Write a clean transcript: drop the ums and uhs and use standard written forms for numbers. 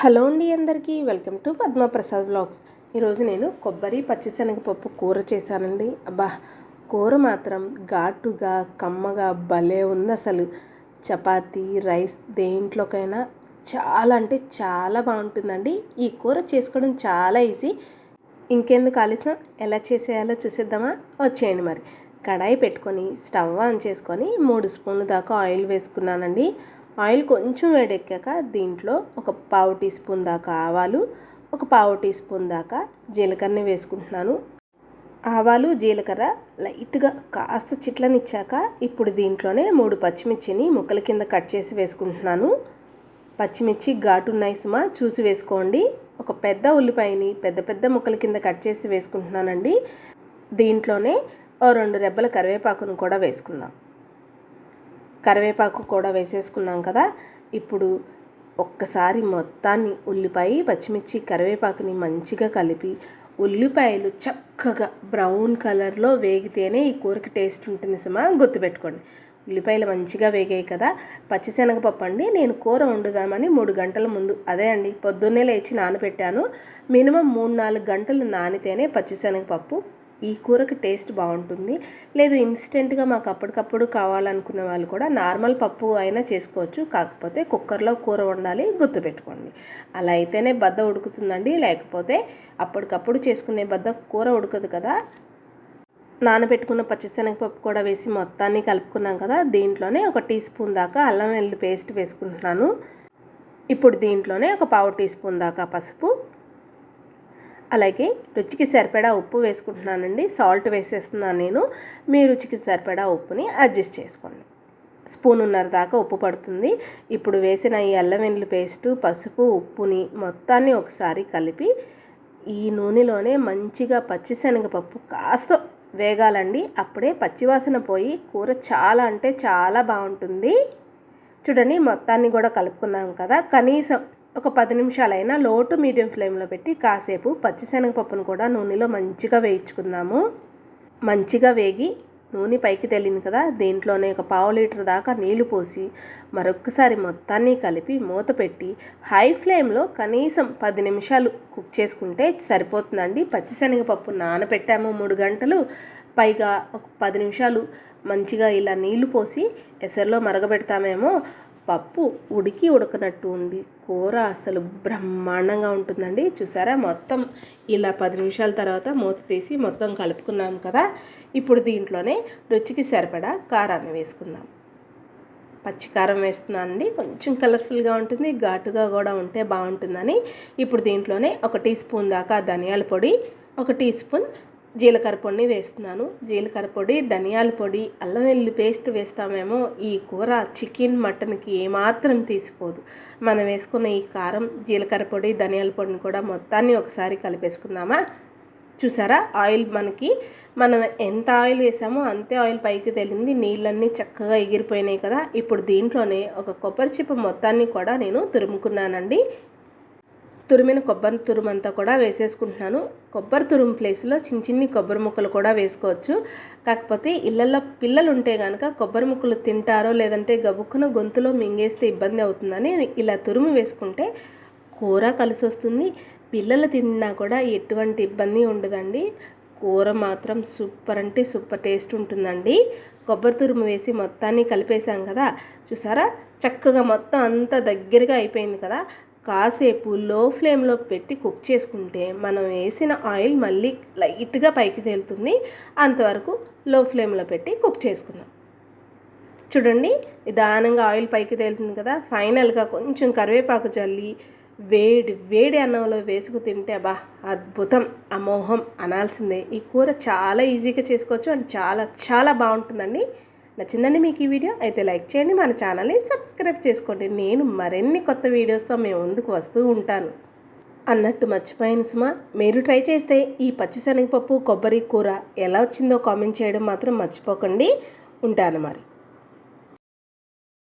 Hello అండి, అందరికీ welcome to Padma Prasad vlogs. ఈరోజు నేను కొబ్బరి పచ్చిశనగపప్పు కూర చేశానండి. అబ్బా, కూర మాత్రం ఘాటుగా కమ్మగా భలే ఉంది. అసలు చపాతీ రైస్ దేంట్లోకైనా చాలా అంటే చాలా బాగుంటుందండి. ఈ కూర చేసుకోవడం చాలా ఈజీ. ఇంకెందుకు ఆలస్యం, ఎలా చేసేయాలో చూసేద్దామా? వచ్చేయండి. మరి కడాయి పెట్టుకొని స్టవ్ ఆన్ చేసుకొని 3 స్పూన్ల దాకా ఆయిల్ వేసుకున్నానండి. ఆయిల్ కొంచెం వేడెక్కాక దీంట్లో ఒక పావు టీ స్పూన్ దాకా ఆవాలు, ఒక పావు టీ స్పూన్ దాకా జీలకర్రని వేసుకుంటున్నాను. ఆవాలు జీలకర్ర లైట్గా కాస్త చిట్లనిచ్చాక ఇప్పుడు దీంట్లోనే 3 పచ్చిమిర్చిని ముక్కల కింద కట్ చేసి వేసుకుంటున్నాను. పచ్చిమిర్చి ఘాటు ఉన్నాయి సుమా, చూసి వేసుకోండి. ఒక పెద్ద ఉల్లిపాయని పెద్ద పెద్ద ముక్కల కింద కట్ చేసి వేసుకుంటున్నానండి. దీంట్లోనే 2 రెబ్బల కరివేపాకును కూడా వేసుకుందాం. కరివేపాకు కూడా వేసేసుకున్నాం కదా. ఇప్పుడు ఒక్కసారి మొత్తాన్ని ఉల్లిపాయ పచ్చిమిర్చి కరివేపాకుని మంచిగా కలిపి ఉల్లిపాయలు చక్కగా బ్రౌన్ కలర్లో వేగితేనే ఈ కూరకి టేస్ట్ ఉంటుంది సుమా, గుర్తుపెట్టుకోండి. ఉల్లిపాయలు మంచిగా వేగాయి కదా. పచ్చిశనగపప్పు అండి, నేను కూర వండుదామని 3 గంటల ముందు, అదే అండి పొద్దున్నే లేచి నానబెట్టాను. మినిమం 3-4 గంటలు నానితేనే పచ్చిశనగపప్పు ఈ కూరకి టేస్ట్ బాగుంటుంది. లేదు ఇన్స్టెంట్గా మాకు అప్పటికప్పుడు కావాలనుకునే వాళ్ళు కూడా నార్మల్ పప్పు అయినా చేసుకోవచ్చు. కాకపోతే కుక్కర్లో కూర వండాలి, గుర్తుపెట్టుకోండి. అలా అయితేనే బద్ద ఉడుకుతుందండి. లేకపోతే అప్పటికప్పుడు చేసుకునే బద్ద కూర ఉడకదు కదా. నానబెట్టుకున్న పచ్చిశనగపప్పు కూడా వేసి మొత్తాన్ని కలుపుకున్నాం కదా. దీంట్లోనే ఒక టీ స్పూన్ దాకా అల్లం వెల్లుల్లి పేస్ట్ వేసుకుంటున్నాను. ఇప్పుడు దీంట్లోనే ఒక పావు టీ స్పూన్ దాకా పసుపు, అలాగే రుచికి సరిపడా ఉప్పు వేసుకుంటున్నానండి. సాల్ట్ వేసేస్తున్నాను నేను. మీ రుచికి సరిపడా ఉప్పుని అడ్జస్ట్ చేసుకోండి. స్పూనున్నర దాకా ఉప్పు పడుతుంది. ఇప్పుడు వేసిన ఈ అల్లం వెల్లుల్లి పేస్టు, పసుపు, ఉప్పుని మొత్తాన్ని ఒకసారి కలిపి ఈ నూనెలోనే మంచిగా పచ్చిశనగపప్పు కాస్త వేగాలండి. అప్పుడే పచ్చివాసన పోయి కూర చాలా అంటే చాలా బాగుంటుంది. చూడండి, మొత్తాన్ని కూడా కలుపుకున్నాం కదా. కనీసం ఒక 10 నిమిషాలైనా లో టు మీడియం ఫ్లేమ్లో పెట్టి కాసేపు పచ్చిశనగపప్పును కూడా నూనెలో మంచిగా వేయించుకుందాము. మంచిగా వేగి నూనె పైకి తేలింది కదా. దీంట్లోనే ఒక పావు లీటర్ దాకా నీళ్లు పోసి మరొక్కసారి మొత్తాన్ని కలిపి మూత పెట్టి హై ఫ్లేమ్లో కనీసం 10 నిమిషాలు కుక్ చేసుకుంటే సరిపోతుందండి. పచ్చిశనగపప్పు నానబెట్టాము 3 గంటలు, పైగా ఒక 10 నిమిషాలు మంచిగా ఇలా నీళ్లు పోసి ఎసర్లో మరగబెడతామేమో. పప్పు ఉడకనట్టు ఉండి కూర అసలు బ్రహ్మాండంగా ఉంటుందండి. చూసారా, మొత్తం ఇలా 10 నిమిషాల తర్వాత మూత తీసి మొత్తం కలుపుకున్నాం కదా. ఇప్పుడు దీంట్లోనే రుచికి సరిపడా కారాన్ని వేసుకుందాం. పచ్చికారం వేస్తున్నానండి, కొంచెం కలర్ఫుల్గా ఉంటుంది, ఘాటుగా కూడా ఉంటే బాగుంటుందని. ఇప్పుడు దీంట్లోనే ఒక టీ స్పూన్ దాకా ధనియాల పొడి, ఒక టీ స్పూన్ జీలకర్ర పొడిని వేస్తున్నాను. జీలకర్ర పొడి, ధనియాల పొడి, అల్లం వెల్లుల్లి పేస్ట్ వేస్తామేమో ఈ కూర చికెన్ మటన్కి ఏమాత్రం తీసిపోదు. మనం వేసుకున్న ఈ కారం, జీలకర్ర పొడి, ధనియాల పొడిని కూడా మొత్తాన్ని ఒకసారి కలిపేసుకుందామా. చూసారా, ఆయిల్ మనం ఎంత ఆయిల్ వేసామో అంతే ఆయిల్ పైకి తేలింది. నీళ్ళన్నీ చక్కగా ఎగిరిపోయినాయి కదా. ఇప్పుడు దీంట్లోనే ఒక కొబ్బరి చిప్ప మొత్తాన్ని కూడా నేను తురుముకున్నానండి. తురిమిన కొబ్బరి తురుమంతా కూడా వేసేసుకుంటున్నాను. కొబ్బరి తురుము ప్లేస్లో చిన్ని కొబ్బరి ముక్కలు కూడా వేసుకోవచ్చు. కాకపోతే ఇళ్ళల్లో పిల్లలు ఉంటే కనుక కొబ్బరి ముక్కలు తింటారో లేదంటే గబుక్కున గొంతులో మింగేస్తే ఇబ్బంది అవుతుందని ఇలా తురుము వేసుకుంటే కూర కలిసి వస్తుంది. పిల్లలు తిన్నా కూడా ఎటువంటి ఇబ్బంది ఉండదండి. కూర మాత్రం సూపర్ అంటే సూపర్ టేస్ట్ ఉంటుందండి. కొబ్బరి తురుము వేసి మొత్తాన్ని కలిపేసాం కదా. చూసారా, చక్కగా మొత్తం అంతా దగ్గరగా అయిపోయింది కదా. కాసేపు లో ఫ్లేమ్లో పెట్టి కుక్ చేసుకుంటే మనం వేసిన ఆయిల్ మళ్ళీ లైట్గా పైకి తేలుతుంది. అంతవరకు లో ఫ్లేమ్లో పెట్టి కుక్ చేసుకుందాం. చూడండి, నిదానంగా ఆయిల్ పైకి తేలుతుంది కదా. ఫైనల్గా కొంచెం కరివేపాకు చల్లి వేడి అన్నంలో వేసుకు తింటే అబ్బా అద్భుతం, అమోఘం అనాల్సిందే. ఈ కూర చాలా ఈజీగా చేసుకోవచ్చు అండ్ చాలా చాలా బాగుంటుందండి. నచ్చిందండి మీకు ఈ వీడియో? అయితే లైక్ చేయండి, మన ఛానల్ని సబ్స్క్రైబ్ చేసుకోండి. నేను మరిన్ని కొత్త వీడియోస్తో మేము ముందుకు వస్తూ ఉంటాను. అన్నట్టు మర్చిపోయాను సుమా, మీరు ట్రై చేస్తే ఈ పచ్చిశనగపప్పు కొబ్బరి కూర ఎలా వచ్చిందో కామెంట్ చేయడం మాత్రం మర్చిపోకండి. ఉంటాను మరి.